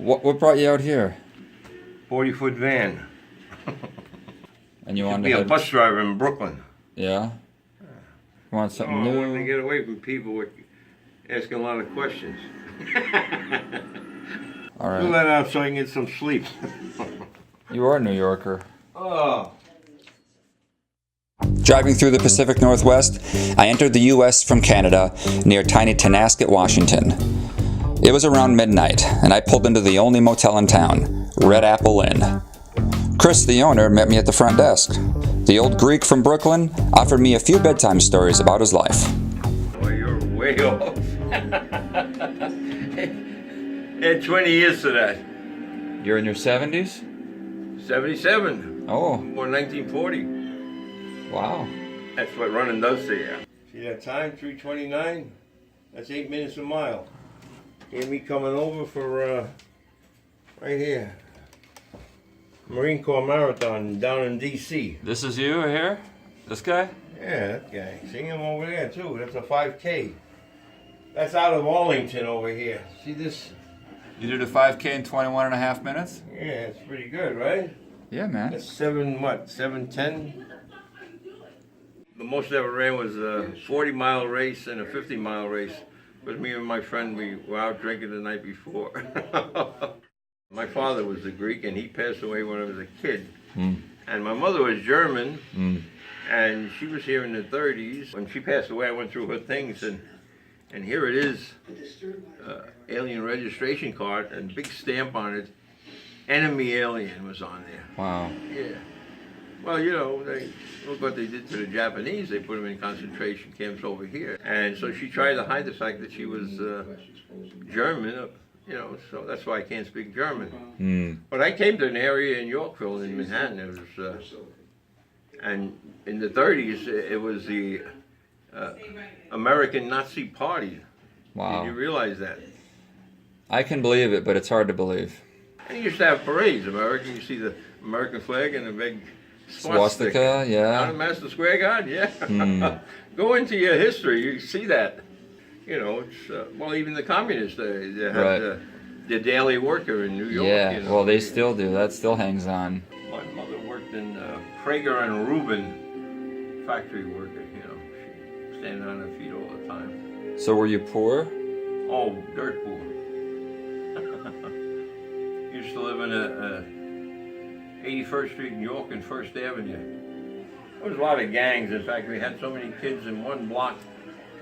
What brought you out here? 40-foot van. And you Should wanted be to a head... bus driver in Brooklyn. Yeah? You want something I new? wanted to get away from people with asking a lot of questions. All Do right. that out so I can get some sleep. You are a New Yorker. Oh. Driving through the Pacific Northwest, I entered the U.S. from Canada near tiny Tonasket, Washington. It was around midnight, and I pulled into the only motel in town, Red Apple Inn. Chris, the owner, met me at the front desk. The old Greek from Brooklyn offered me a few bedtime stories about his life. Well, you're way off. Had 20 years to that. You're in your 70s? 77. Oh. Or 1940. Wow. That's what running does to you. See that time, 3:29? That's 8 minutes a mile. Hear me coming over for, right here. Marine Corps Marathon down in D.C. This is you here? This guy? Yeah, that guy. See him over there, too. That's a 5K. That's out of Arlington over here. See this? You did a 5K in 21 and a half minutes? Yeah, it's pretty good, right? Yeah, man. That's 7:10? The most I ever ran was a 40-mile race and a 50-mile race. With me and my friend, we were out drinking the night before. My father was a Greek, and he passed away when I was a kid. And my mother was German, and she was here in the 30s. When she passed away, I went through her things, and here it is, alien registration card, and big stamp on it. Enemy alien was on there. Wow. Yeah. Well, you know, look what they did to the Japanese. They put them in concentration camps over here. And so she tried to hide the fact that she was German, you know, so that's why I can't speak German. But I came to an area in Yorkville, in Manhattan. It was, and in the 30s, it was the American Nazi Party. Wow. Did you realize that? I can believe it, but it's hard to believe. And you used to have parades, America. You see the American flag and the big Swastika, yeah. On Madison Square Garden, yeah. Go into your history, you see that. You know, it's, well, even the communists, they had Right. the Daily Worker in New York. Yeah, you know. well, they still do. That still hangs on. My mother worked in Prager and Rubin, factory worker, you know. She standing on her feet all the time. So were you poor? Oh, dirt poor. Used to live in a 81st Street in York and First Avenue. There was a lot of gangs. In fact, we had so many kids in one block,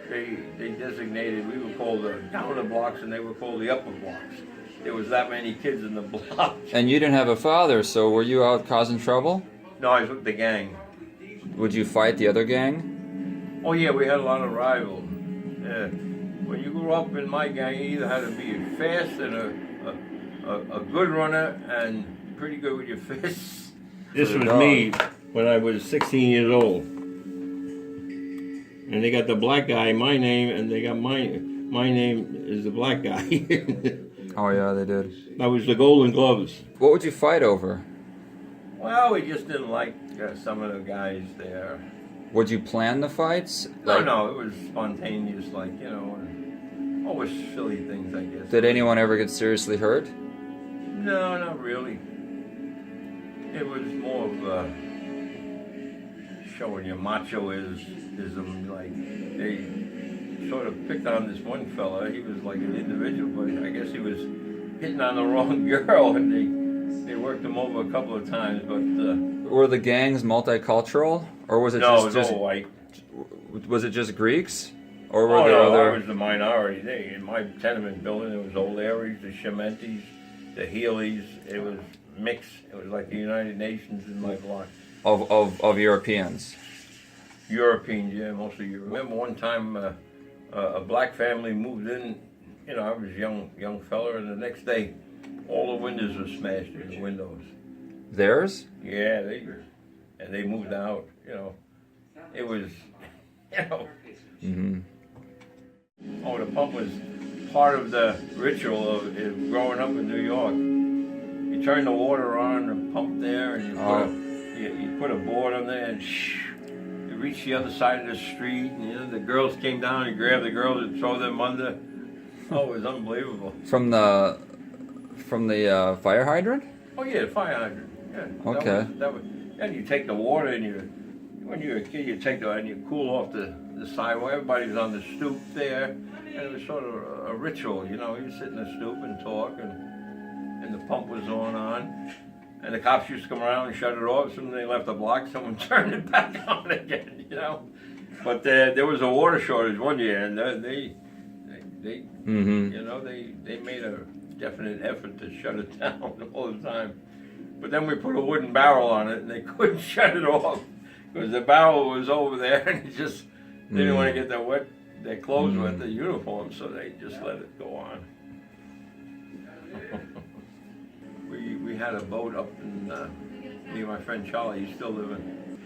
they designated, we were called the downer blocks and they were called the upper blocks. There was that many kids in the block. And you didn't have a father, so were you out causing trouble? No, I was with the gang. Would you fight the other gang? Oh yeah, we had a lot of rivals. Yeah. When you grew up in my gang, you either had to be fast and a good runner and pretty good with your fists. This was me when I was 16 years old. And they got the black guy, my name, and they got my name is the black guy. Oh yeah, they did. I was the Golden Gloves. What would you fight over? Well, we just didn't like some of the guys there. Would you plan the fights? No, it was spontaneous, like, you know, and always silly things, I guess. Did anyone ever get seriously hurt? No, not really. It was more of showing your macho-ism, like, they sort of picked on this one fella. He was like an individual, but I guess he was hitting on the wrong girl, and they worked him over a couple of times, but... Were the gangs multicultural? Or was it no, just all white. Was it just Greeks? Or were there no, other... I was the minority. In my tenement building, there was old Aries, the Shementis, the Healy's. It was mixed. It was like the United Nations in my block. Of Europeans? Europeans, yeah, mostly Europeans. Remember one time a black family moved in, you know, I was a young fella, and the next day all the windows were smashed in the windows. Theirs? Yeah, they moved out, you know. It was, you know. Oh, the pump was part of the ritual of growing up in New York. You turn the water on, the pump there, and you put a board on there, and you reach the other side of the street, and you know, the girls came down and grabbed the girls and throw them under. Oh, it was unbelievable. From the From the fire hydrant? Oh yeah, fire hydrant. Yeah. Okay. That was, and you take the water and when you're a kid, you take and you cool off the sidewalk. Everybody's on the stoop there, and it was sort of a ritual, you know. You sit in the stoop and talk, and the pump was on, and the cops used to come around and shut it off. Soon they left the block, someone turned it back on again, you know. But there was a water shortage one year, and they you know, they made a definite effort to shut it down all the time. But then we put a wooden barrel on it, and they couldn't shut it off because the barrel was over there, and it just didn't want to get their clothes wet, the uniform, so they just let it go on. we had a boat up in me and my friend Charlie. He's still living.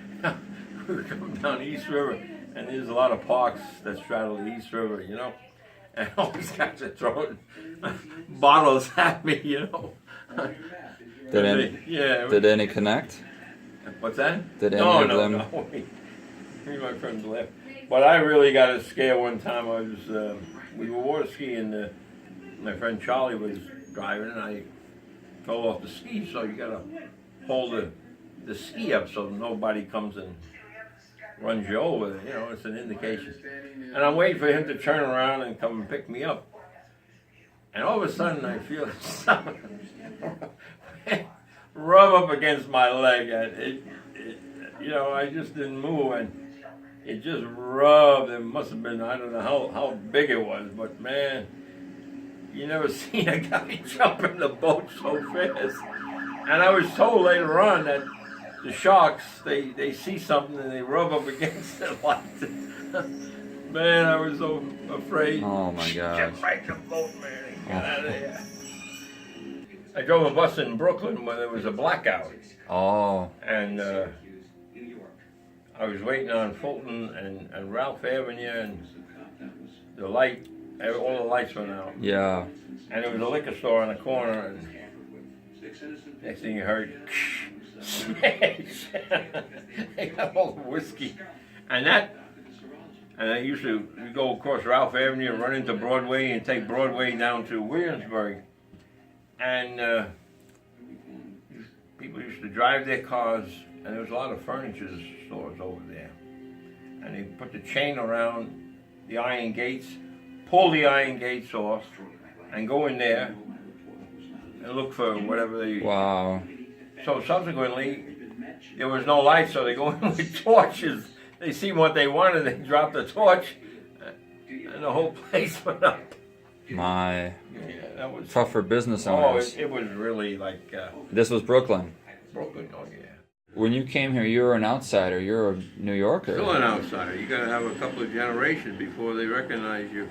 We were coming down the East River, and there's a lot of parks that straddle the East River, you know. And all these guys are throwing bottles at me, you know. Did any connect? What's that? Did any of them? No. Me and my friends left. But I really got a scare one time. We were water skiing. My friend Charlie was driving, and I fell off the ski. So you gotta hold the ski up so nobody comes and runs you over. You know, it's an indication. And I'm waiting for him to turn around and come and pick me up. And all of a sudden, I feel something rub up against my leg, and you know, I just didn't move, and it just rubbed. It must have been, I don't know how big it was, but man, you never seen a guy jump in the boat so fast. And I was told later on that the sharks, they see something and they rub up against it like this. Man, I was so afraid. Oh my gosh. Jump right in the boat, man, and get out of there. I drove a bus in Brooklyn when there was a blackout. Oh. And I was waiting on Fulton and Ralph Avenue, and the light, all the lights went out. Yeah. And there was a liquor store on the corner, and next thing you heard, smash! They got all the whiskey. And I usually we go across Ralph Avenue and run into Broadway and take Broadway down to Williamsburg. And people used to drive their cars, and there was a lot of furniture stores over there. And they put the chain around the iron gates, pull the iron gates off, and go in there and look for whatever they... Wow. So subsequently, there was no light, so they go in with torches. They see what they wanted, they drop the torch, and the whole place went up. My. Yeah, that was tough for business owners. Oh, it was really like... This was Brooklyn? Brooklyn, oh yeah. When you came here, you were an outsider. You're a New Yorker. Still an outsider. You gotta have a couple of generations before they recognize you.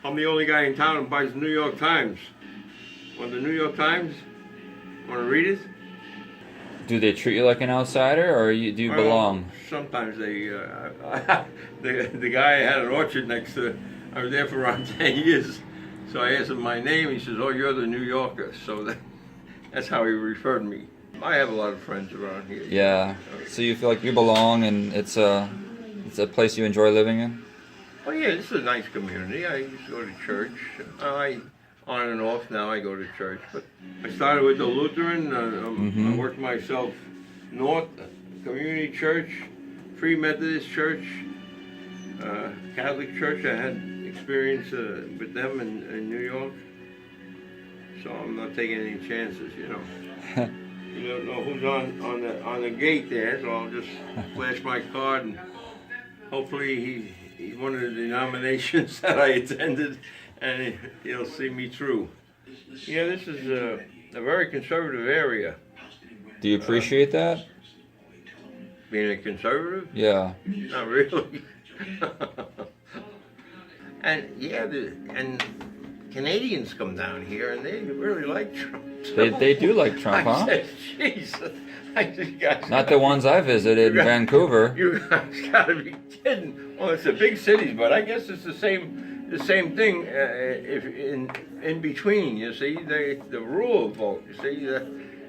I'm the only guy in town who buys the New York Times. Want the New York Times? Want to read it? Do they treat you like an outsider, or do you belong? Sometimes they... the guy had an orchard next to... I was there for around 10 years. So I asked him my name. He says, "Oh, you're the New Yorker." So that's how he referred me. I have a lot of friends around here. Yeah. So you feel like you belong, and it's a place you enjoy living in? Oh yeah, this is a nice community. I used to go to church. On and off now I go to church. But I started with the Lutheran. I worked myself north, community church, Free Methodist church, Catholic church. I had experience with them in New York. So I'm not taking any chances, you know. You don't know who's on the gate there, so I'll just flash my card, and hopefully he's one of the denominations that I attended, and he'll see me through. Yeah, this is a very conservative area. Do you appreciate that? Being a conservative? Yeah. Not really. And yeah, and Canadians come down here, and they really like Trump. They do like Trump, huh? I said, Jesus. You guys Not the ones I visited in Vancouver. You guys gotta be kidding. Well, it's the big cities, but I guess it's the same thing if in between. You see, the rural vote. You see,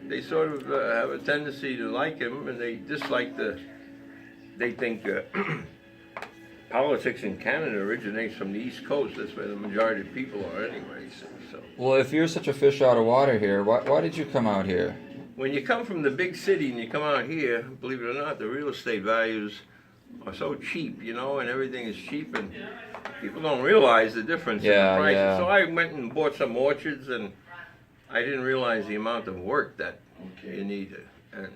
they sort of have a tendency to like him, and they dislike they think politics in Canada originates from the East Coast. That's where the majority of people are anyways. So Well, if you're such a fish out of water here, why did you come out here? when you come from the big city and you come out here, believe it or not, the real estate values are so cheap, you know, and everything is cheap, and people don't realize the difference in the prices. Yeah. So I went and bought some orchards, and I didn't realize the amount of work that you need. And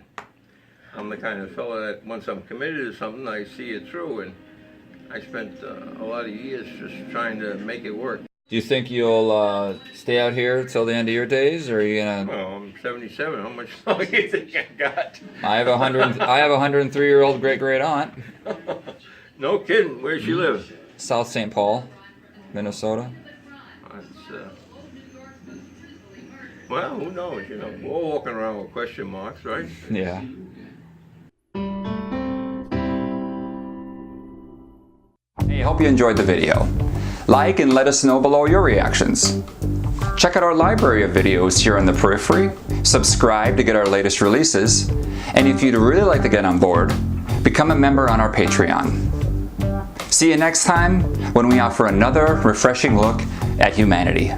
I'm the kind of fellow that once I'm committed to something, I see it through, and I spent a lot of years just trying to make it work. Do you think you'll stay out here till the end of your days, or are you gonna? Well, I'm 77. How much longer do you think I got? I have a 103-year-old great aunt. No kidding. Where does she live? South St. Paul, Minnesota. That's, well, who knows? You know, we're all walking around with question marks, right? Yeah. Hey, hope you enjoyed the video. Like and let us know below your reactions. Check out our library of videos here on the periphery, subscribe to get our latest releases, and if you'd really like to get on board, become a member on our Patreon. See you next time when we offer another refreshing look at humanity.